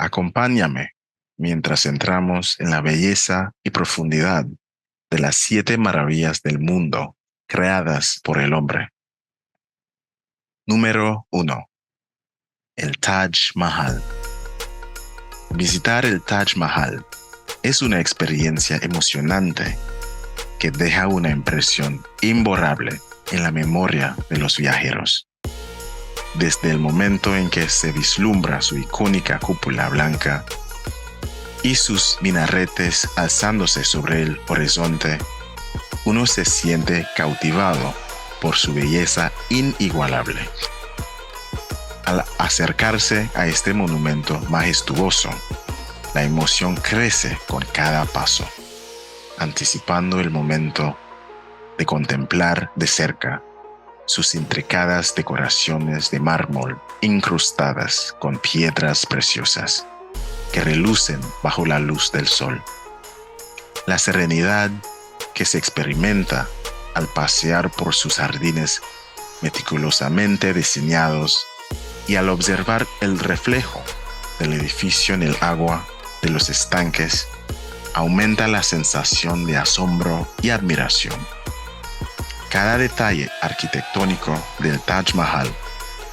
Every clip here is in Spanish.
Acompáñame mientras entramos en la belleza y profundidad de las 7 maravillas del mundo creadas por el hombre. Número 1. El Taj Mahal. Visitar el Taj Mahal es una experiencia emocionante que deja una impresión imborrable en la memoria de los viajeros. Desde el momento en que se vislumbra su icónica cúpula blanca y sus minaretes alzándose sobre el horizonte, uno se siente cautivado por su belleza inigualable. Al acercarse a este monumento majestuoso, la emoción crece con cada paso, anticipando el momento de contemplar de cerca sus intricadas decoraciones de mármol incrustadas con piedras preciosas que relucen bajo la luz del sol. La serenidad que se experimenta al pasear por sus jardines meticulosamente diseñados y al observar el reflejo del edificio en el agua de los estanques, aumenta la sensación de asombro y admiración. Cada detalle arquitectónico del Taj Mahal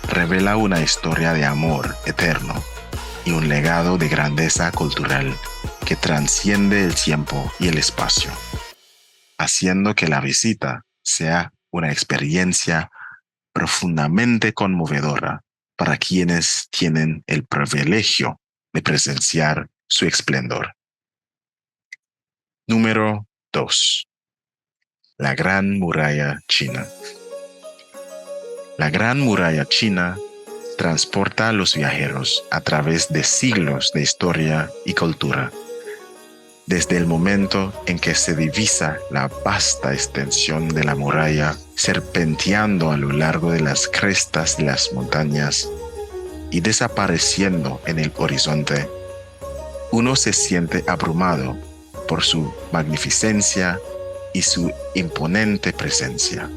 revela una historia de amor eterno y un legado de grandeza cultural que trasciende el tiempo y el espacio, haciendo que la visita sea una experiencia profundamente conmovedora para quienes tienen el privilegio de presenciar su esplendor. Número 2. La Gran Muralla China. La Gran Muralla China transporta a los viajeros a través de siglos de historia y cultura. Desde el momento en que se divisa la vasta extensión de la muralla serpenteando a lo largo de las crestas de las montañas y desapareciendo en el horizonte, uno se siente abrumado por su magnificencia y su imponente presencia.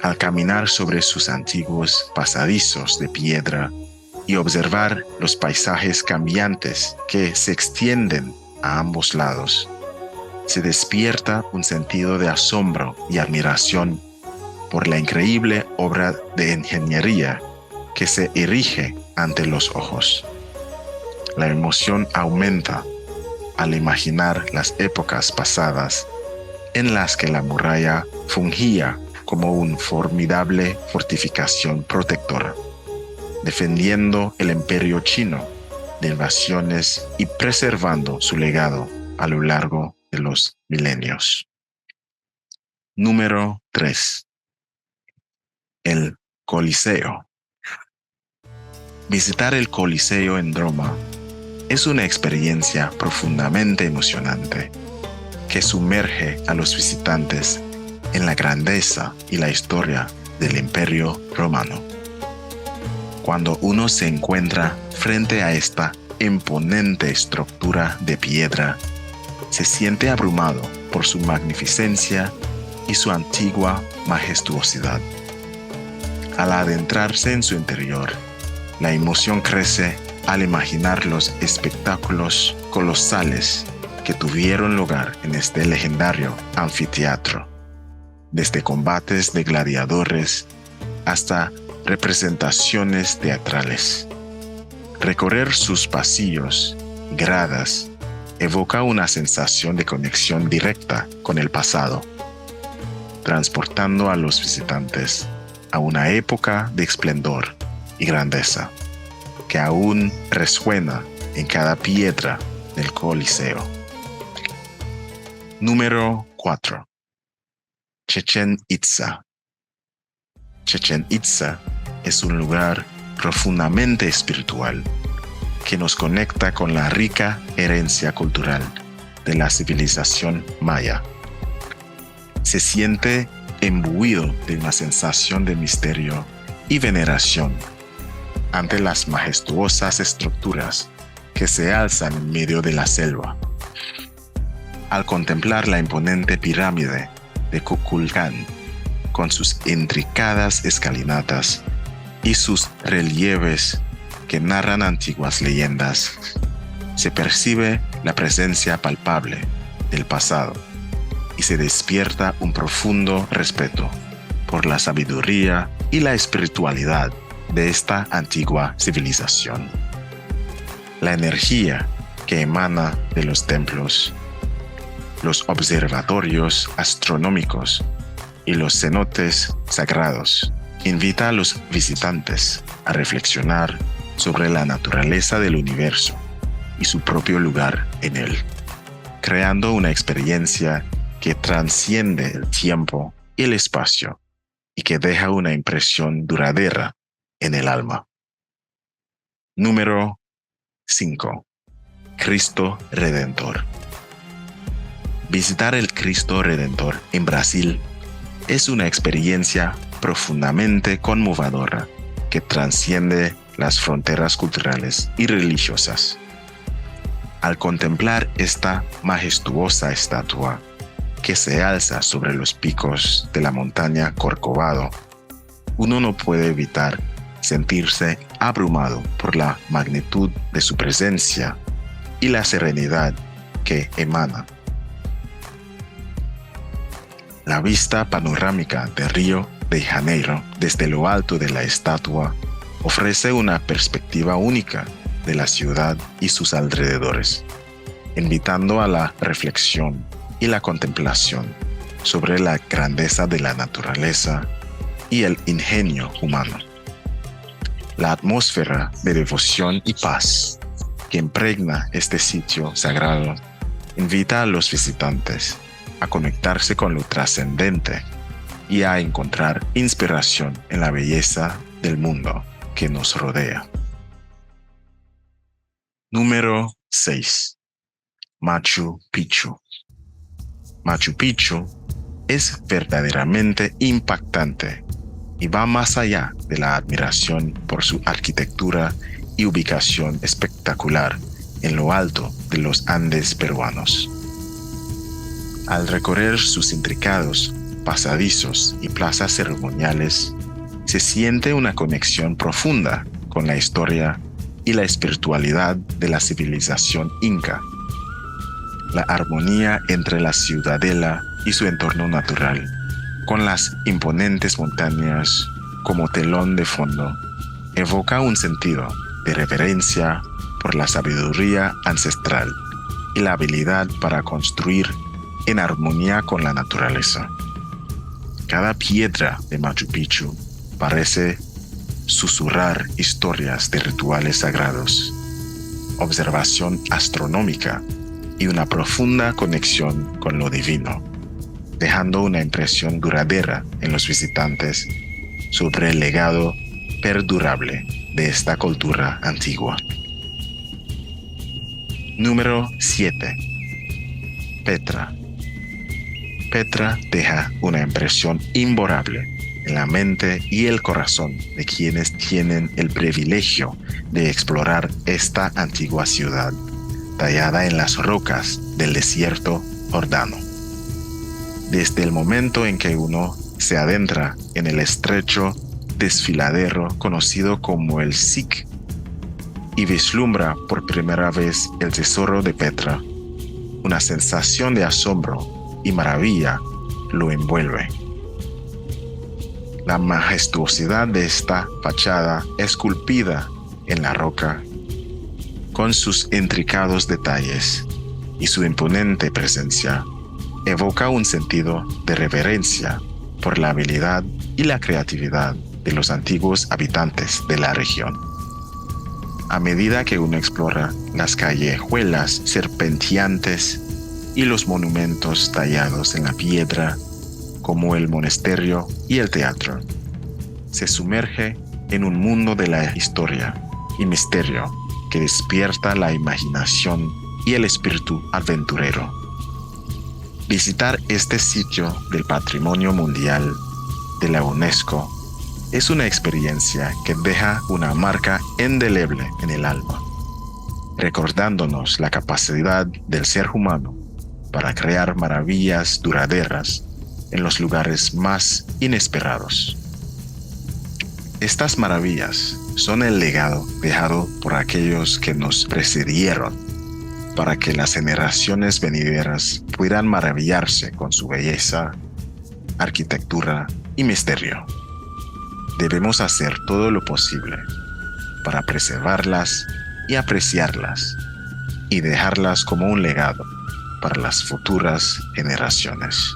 Al caminar sobre sus antiguos pasadizos de piedra y observar los paisajes cambiantes que se extienden a ambos lados, se despierta un sentido de asombro y admiración por la increíble obra de ingeniería que se erige ante los ojos. La emoción aumenta al imaginar las épocas pasadas en las que la muralla fungía como una formidable fortificación protectora, defendiendo el imperio chino de invasiones y preservando su legado a lo largo de los milenios. Número 3. El Coliseo. Visitar el Coliseo en Roma es una experiencia profundamente emocionante que sumerge a los visitantes en la grandeza y la historia del Imperio Romano. Cuando uno se encuentra frente a esta imponente estructura de piedra, se siente abrumado por su magnificencia y su antigua majestuosidad. Al adentrarse en su interior, la emoción crece al imaginar los espectáculos colosales que tuvieron lugar en este legendario anfiteatro, desde combates de gladiadores hasta representaciones teatrales. Recorrer sus pasillos y gradas evoca una sensación de conexión directa con el pasado, transportando a los visitantes a una época de esplendor y grandeza que aún resuena en cada piedra del Coliseo. Número 4. Chichén Itzá. Chichén Itzá es un lugar profundamente espiritual que nos conecta con la rica herencia cultural de la civilización maya. Se siente imbuido de una sensación de misterio y veneración ante las majestuosas estructuras que se alzan en medio de la selva. Al contemplar la imponente pirámide de Kukulcán, con sus intricadas escalinatas y sus relieves que narran antiguas leyendas, se percibe la presencia palpable del pasado y se despierta un profundo respeto por la sabiduría y la espiritualidad de esta antigua civilización. La energía que emana de los templos, los observatorios astronómicos y los cenotes sagrados invita a los visitantes a reflexionar sobre la naturaleza del universo y su propio lugar en él, creando una experiencia que trasciende el tiempo y el espacio y que deja una impresión duradera en el alma. Número 5. Cristo Redentor. Visitar el Cristo Redentor en Brasil es una experiencia profundamente conmovedora que trasciende las fronteras culturales y religiosas. Al contemplar esta majestuosa estatua que se alza sobre los picos de la montaña Corcovado, uno no puede evitar sentirse abrumado por la magnitud de su presencia y la serenidad que emana. La vista panorámica de Río de Janeiro desde lo alto de la estatua ofrece una perspectiva única de la ciudad y sus alrededores, invitando a la reflexión y la contemplación sobre la grandeza de la naturaleza y el ingenio humano. La atmósfera de devoción y paz que impregna este sitio sagrado invita a los visitantes a conectarse con lo trascendente y a encontrar inspiración en la belleza del mundo que nos rodea. Número 6. Machu Picchu. Machu Picchu es verdaderamente impactante y va más allá de la admiración por su arquitectura y ubicación espectacular en lo alto de los Andes peruanos. Al recorrer sus intricados pasadizos y plazas ceremoniales, se siente una conexión profunda con la historia y la espiritualidad de la civilización inca. La armonía entre la ciudadela y su entorno natural, con las imponentes montañas como telón de fondo, evoca un sentido de reverencia por la sabiduría ancestral y la habilidad para construir en armonía con la naturaleza. Cada piedra de Machu Picchu parece susurrar historias de rituales sagrados, observación astronómica y una profunda conexión con lo divino, dejando una impresión duradera en los visitantes sobre el legado perdurable de esta cultura antigua. Número 7. Petra. Petra deja una impresión imborrable en la mente y el corazón de quienes tienen el privilegio de explorar esta antigua ciudad, tallada en las rocas del desierto jordano. Desde el momento en que uno se adentra en el estrecho desfiladero conocido como el Siq y vislumbra por primera vez el tesoro de Petra, una sensación de asombro y maravilla lo envuelve. La majestuosidad de esta fachada esculpida en la roca, con sus intricados detalles y su imponente presencia, evoca un sentido de reverencia por la habilidad y la creatividad de los antiguos habitantes de la región. A medida que uno explora las callejuelas serpenteantes y los monumentos tallados en la piedra, como el monasterio y el teatro, se sumerge en un mundo de la historia y misterio que despierta la imaginación y el espíritu aventurero. Visitar este sitio del Patrimonio Mundial de la UNESCO es una experiencia que deja una marca indeleble en el alma, recordándonos la capacidad del ser humano para crear maravillas duraderas en los lugares más inesperados. Estas maravillas son el legado dejado por aquellos que nos precedieron, para que las generaciones venideras puedan maravillarse con su belleza, arquitectura y misterio. Debemos hacer todo lo posible para preservarlas y apreciarlas y dejarlas como un legado para las futuras generaciones.